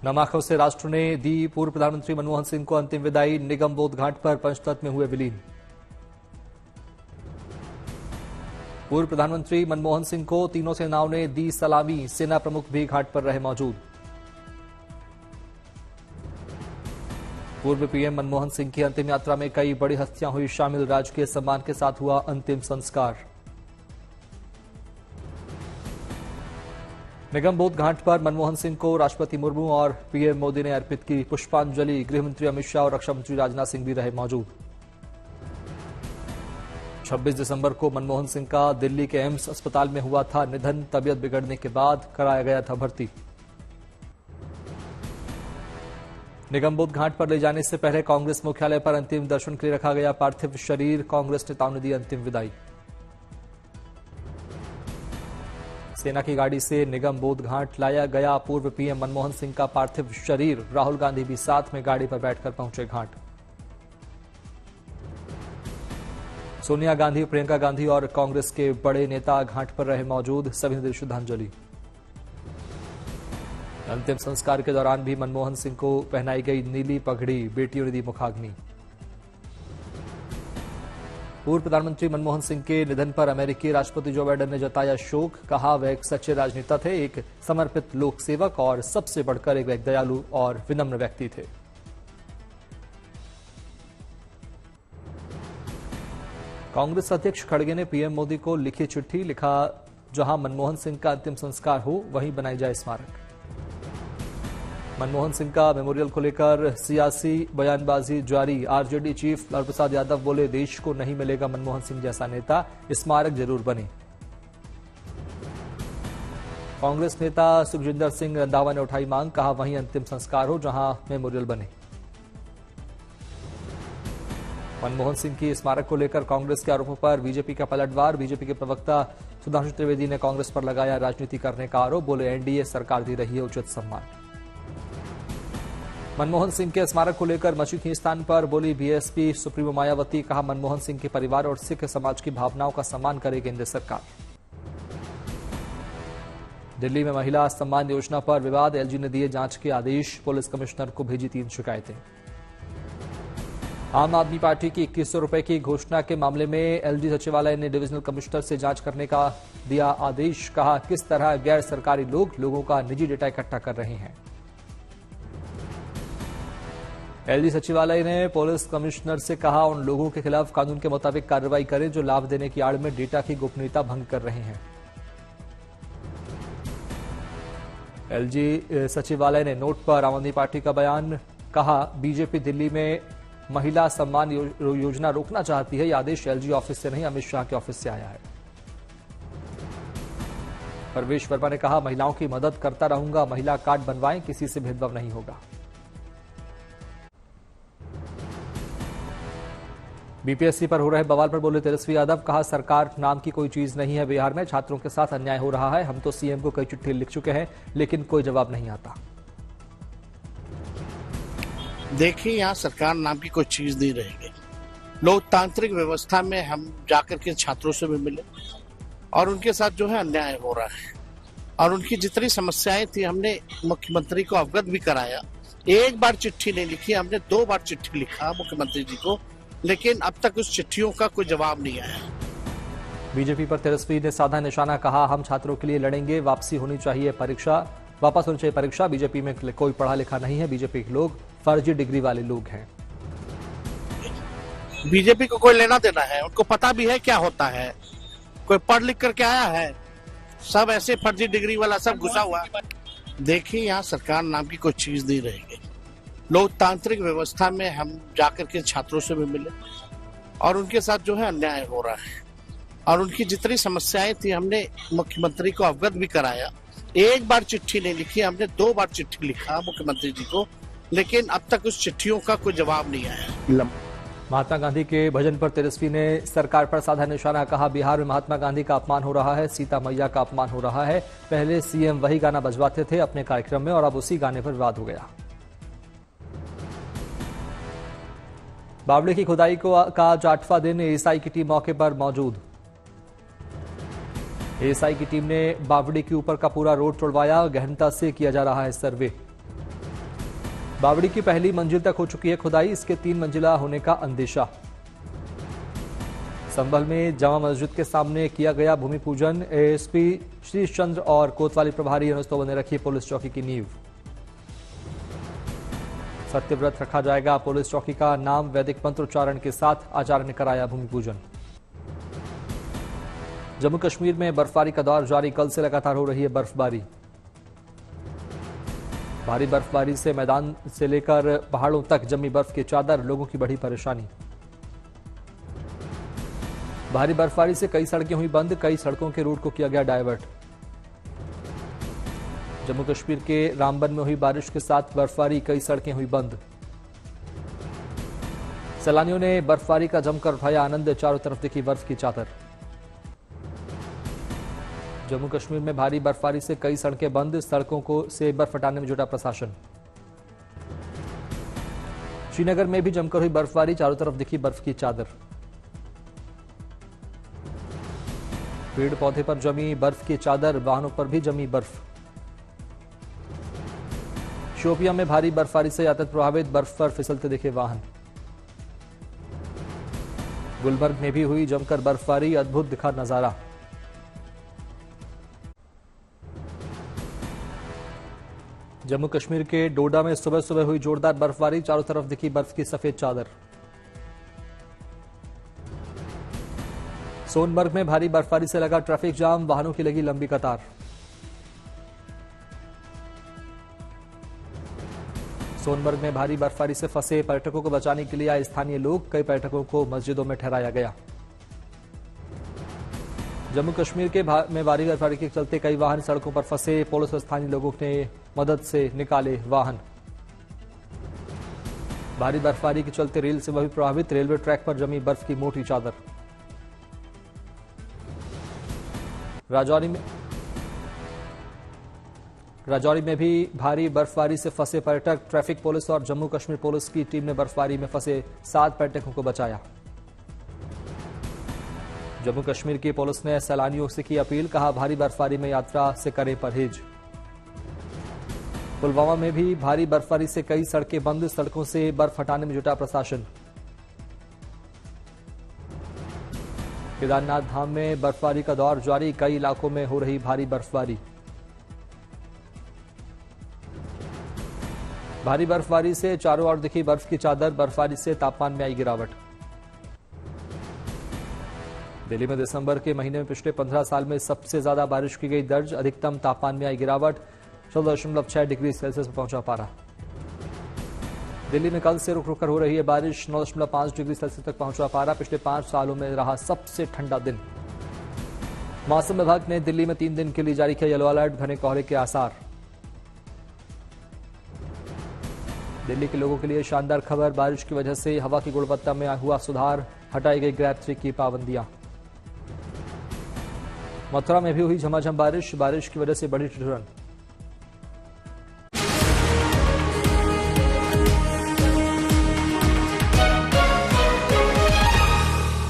नम आंखों से राष्ट्र ने दी पूर्व प्रधानमंत्री मनमोहन सिंह को अंतिम विदाई। निगम बोध घाट पर पंचतत्व में हुए विलीन। पूर्व प्रधानमंत्री मनमोहन सिंह को तीनों सेनाओं ने दी सलामी। सेना प्रमुख भी घाट पर रहे मौजूद। पूर्व पीएम मनमोहन सिंह की अंतिम यात्रा में कई बड़ी हस्तियां हुई शामिल। राजकीय सम्मान के साथ हुआ अंतिम संस्कार। निगम बोध घाट पर मनमोहन सिंह को राष्ट्रपति मुर्मू और पीएम मोदी ने अर्पित की पुष्पांजलि। गृहमंत्री अमित शाह और रक्षा मंत्री राजनाथ सिंह भी रहे मौजूद। 26 दिसंबर को मनमोहन सिंह का दिल्ली के एम्स अस्पताल में हुआ था निधन। तबियत बिगड़ने के बाद कराया गया था भर्ती। निगम बोध घाट पर ले जाने से पहले कांग्रेस मुख्यालय पर अंतिम दर्शन के लिए रखा गया पार्थिव शरीर। कांग्रेस नेताओं ने दी अंतिम विदाई। सेना की गाड़ी से निगम बोध घाट लाया गया पूर्व पीएम मनमोहन सिंह का पार्थिव शरीर। राहुल गांधी भी साथ में गाड़ी पर बैठकर पहुंचे घाट। सोनिया गांधी, प्रियंका गांधी और कांग्रेस के बड़े नेता घाट पर रहे मौजूद। सभी ने दी श्रद्धांजलि। अंतिम संस्कार के दौरान भी मनमोहन सिंह को पहनाई गई नीली पगड़ी। बेटियों ने दी मुखाग्नि। पूर्व प्रधानमंत्री मनमोहन सिंह के निधन पर अमेरिकी राष्ट्रपति जो बाइडेन ने जताया शोक। कहा वह एक सच्चे राजनेता थे, एक समर्पित लोक सेवक और सबसे बढ़कर एक दयालु और विनम्र व्यक्ति थे। कांग्रेस अध्यक्ष खड़गे ने पीएम मोदी को लिखी चिट्ठी। लिखा, जहां मनमोहन सिंह का अंतिम संस्कार हो वहीं बनाई जाए स्मारक। मनमोहन सिंह का मेमोरियल को लेकर सियासी बयानबाजी जारी। आरजेडी चीफ लालू प्रसाद यादव बोले, देश को नहीं मिलेगा मनमोहन सिंह जैसा नेता, स्मारक जरूर बने। कांग्रेस नेता सुखजिंदर सिंह रंधावा ने उठाई मांग। कहा वहीं अंतिम संस्कार हो जहां मेमोरियल बने। मनमोहन सिंह की स्मारक को लेकर कांग्रेस के आरोपों पर बीजेपी का पलटवार। बीजेपी के प्रवक्ता सुधांशु त्रिवेदी ने कांग्रेस पर लगाया राजनीति करने का आरोप। बोले, एनडीए सरकार दे रही है उचित सम्मान। मनमोहन सिंह के स्मारक को लेकर मची खींचतान पर बोली बीएसपी सुप्रीमो मायावती। कहा मनमोहन सिंह के परिवार और सिख समाज की भावनाओं का सम्मान करे केंद्र सरकार। दिल्ली में महिला सम्मान योजना पर विवाद। एलजी ने दिए जांच के आदेश। पुलिस कमिश्नर को भेजी 3 शिकायतें। आम आदमी पार्टी की 2100 रुपए की घोषणा के मामले में एलजी सचिवालय ने डिविजनल कमिश्नर से जांच करने का दिया आदेश। कहा किस तरह गैर सरकारी लोग लोगों का निजी डेटा इकट्ठा कर रहे हैं। एलजी सचिवालय ने पुलिस कमिश्नर से कहा उन लोगों के खिलाफ कानून के मुताबिक कार्रवाई करें जो लाभ देने की आड़ में डेटा की गोपनीयता भंग कर रहे हैं। एलजी सचिवालय ने नोट पर आम आदमी पार्टी का बयान। कहा बीजेपी दिल्ली में महिला सम्मान योजना रोकना चाहती है। यह आदेश एलजी ऑफिस से नहीं, अमित शाह के ऑफिस से आया है। परवेश वर्मा ने कहा महिलाओं की मदद करता रहूंगा, महिला कार्ड बनवाएं, किसी से भेदभाव नहीं होगा। बीपीएससी पर हो रहे बवाल पर बोले तेजस्वी यादव। कहा सरकार नाम की कोई चीज नहीं है। बिहार में छात्रों के साथ अन्याय हो रहा है। हम तो सीएम को कई चिट्ठी लिख चुके हैं लेकिन कोई जवाब नहीं आता। देखिए, यहाँ सरकार नाम की कोई चीज नहीं रहेगी। लोकतांत्रिक व्यवस्था में हम जाकर के छात्रों से भी मिले और उनके साथ जो है अन्याय हो रहा है और उनकी जितनी समस्याएं थी हमने मुख्यमंत्री को अवगत भी कराया। एक बार चिट्ठी नहीं लिखी, हमने 2 बार चिट्ठी लिखा मुख्यमंत्री जी को, लेकिन अब तक उस चिट्ठियों का कोई जवाब नहीं आया। बीजेपी पर तेजस्वी ने साधा निशाना। कहा हम छात्रों के लिए लड़ेंगे, वापस होनी चाहिए परीक्षा। बीजेपी में कोई पढ़ा लिखा नहीं है। बीजेपी के लोग फर्जी डिग्री वाले लोग हैं। बीजेपी को कोई लेना देना है, उनको पता भी है क्या होता है। कोई पढ़ लिख करके आया है, सब ऐसे फर्जी डिग्री वाला सब घुसा हुआ है। देखिए, यहाँ सरकार नाम की कोई चीज नहीं रहेगी। लोकतांत्रिक व्यवस्था में हम जाकर के छात्रों से भी मिले और उनके साथ जो है अन्याय हो रहा है और उनकी जितनी समस्याएं थी हमने मुख्यमंत्री को अवगत भी कराया। एक बार चिट्ठी नहीं लिखी, हमने 2 बार चिट्ठी लिखा मुख्यमंत्री जी को, लेकिन अब तक उस चिट्ठियों का कोई जवाब नहीं आया। महात्मा गांधी के भजन पर तेजस्वी ने सरकार पर साधा निशाना। कहा बिहार में महात्मा गांधी का अपमान हो रहा है, सीता मैया का अपमान हो रहा है। पहले सीएम वही गाना बजवाते थे अपने कार्यक्रम में और अब उसी गाने पर विवाद हो गया। बावड़ी की खुदाई का आज 8वां दिन। एएसआई की टीम मौके पर मौजूद। एएसआई की टीम ने बावड़ी के ऊपर का पूरा रोड तोड़वाया। गहनता से किया जा रहा है सर्वे। बावड़ी की पहली मंजिल तक हो चुकी है खुदाई, इसके 3 मंजिला होने का अंदेशा। संभल में जामा मस्जिद के सामने किया गया भूमि पूजन। एएसपी श्रीश चंद्र और कोतवाली प्रभारी यूनुस तोमर ने रखी पुलिस चौकी की नींव। सत्यव्रत रखा जाएगा पुलिस चौकी का नाम, वैदिक मंत्रोच्चारण के साथ आचार्य ने कराया भूमि पूजन। जम्मू कश्मीर में बर्फबारी का दौर जारी, कल से लगातार हो रही है बर्फबारी। भारी बर्फबारी से मैदान से लेकर पहाड़ों तक जमी बर्फ की चादर, लोगों की बढ़ी परेशानी। भारी बर्फबारी से कई सड़कें हुई बंद, कई सड़कों के रूट को किया गया डायवर्ट। जम्मू कश्मीर के रामबन में हुई बारिश के साथ बर्फबारी, कई सड़कें हुई बंद। सैलानियों ने बर्फबारी का जमकर उठाया आनंद, चारों तरफ दिखी बर्फ की चादर। जम्मू कश्मीर में भारी बर्फबारी से कई सड़कें बंद, सड़कों को से बर्फ हटाने में जुटा प्रशासन। श्रीनगर में भी जमकर हुई बर्फबारी, चारों तरफ दिखी बर्फ की चादर। पेड़ पौधे पर जमी बर्फ की चादर, वाहनों पर भी जमी बर्फ। शोपियां में भारी बर्फबारी से यातायात प्रभावित, बर्फ पर फिसलते दिखे वाहन। गुलबर्ग में भी हुई जमकर बर्फबारी, अद्भुत दिखा नजारा। जम्मू कश्मीर के डोडा में सुबह सुबह हुई जोरदार बर्फबारी, चारों तरफ दिखी बर्फ की सफेद चादर। सोनमर्ग में भारी बर्फबारी से लगा ट्रैफिक जाम, वाहनों की लगी लंबी कतार। सोनमर्ग में भारी बर्फबारी से फंसे पर्यटकों को बचाने के लिए आए स्थानीय लोग, कई पर्यटकों को मस्जिदों में ठहराया गया। जम्मू कश्मीर के में भारी बर्फबारी के चलते कई वाहन सड़कों पर फंसे, पुलिस और स्थानीय लोगों ने मदद से निकाले वाहन। भारी बर्फबारी के चलते रेल सेवा भी प्रभावित, रेलवे ट्रैक पर जमी बर्फ की मोटी चादर। राजौरी में भी भारी बर्फबारी से फंसे पर्यटक, ट्रैफिक पुलिस और जम्मू कश्मीर पुलिस की टीम ने बर्फबारी में फंसे 7 पर्यटकों को बचाया। जम्मू कश्मीर की पुलिस ने सैलानियों से की अपील, कहा भारी बर्फबारी में यात्रा से करें परहेज। पुलवामा में भी भारी बर्फबारी से कई सड़कें बंद, सड़कों से बर्फ हटाने में जुटा प्रशासन। केदारनाथ धाम में बर्फबारी का दौर जारी, कई इलाकों में हो रही भारी बर्फबारी। भारी बर्फबारी से चारों ओर दिखी बर्फ की चादर, बर्फबारी से तापमान में आई गिरावट। दिल्ली में दिसंबर के महीने में पिछले 15 साल में सबसे ज्यादा बारिश की गई दर्ज, अधिकतम तापमान में आई गिरावट, 14.6 डिग्री सेल्सियस पर पहुंचा पारा। दिल्ली में कल से रुक रुक कर हो रही है बारिश, 9.5 डिग्री सेल्सियस तक पहुंचा पारा, पिछले 5 सालों में रहा सबसे ठंडा दिन। मौसम विभाग ने दिल्ली में 3 दिन के लिए जारी किया येलो अलर्ट, घने कोहरे के आसार। दिल्ली के लोगों के लिए शानदार खबर, बारिश की वजह से हवा की गुणवत्ता में हुआ सुधार, हटाई गई ग्रेड 3 की पाबंदियां। मथुरा में भी हुई झमाझम बारिश, बारिश की वजह से बढ़ी ठिठुरन।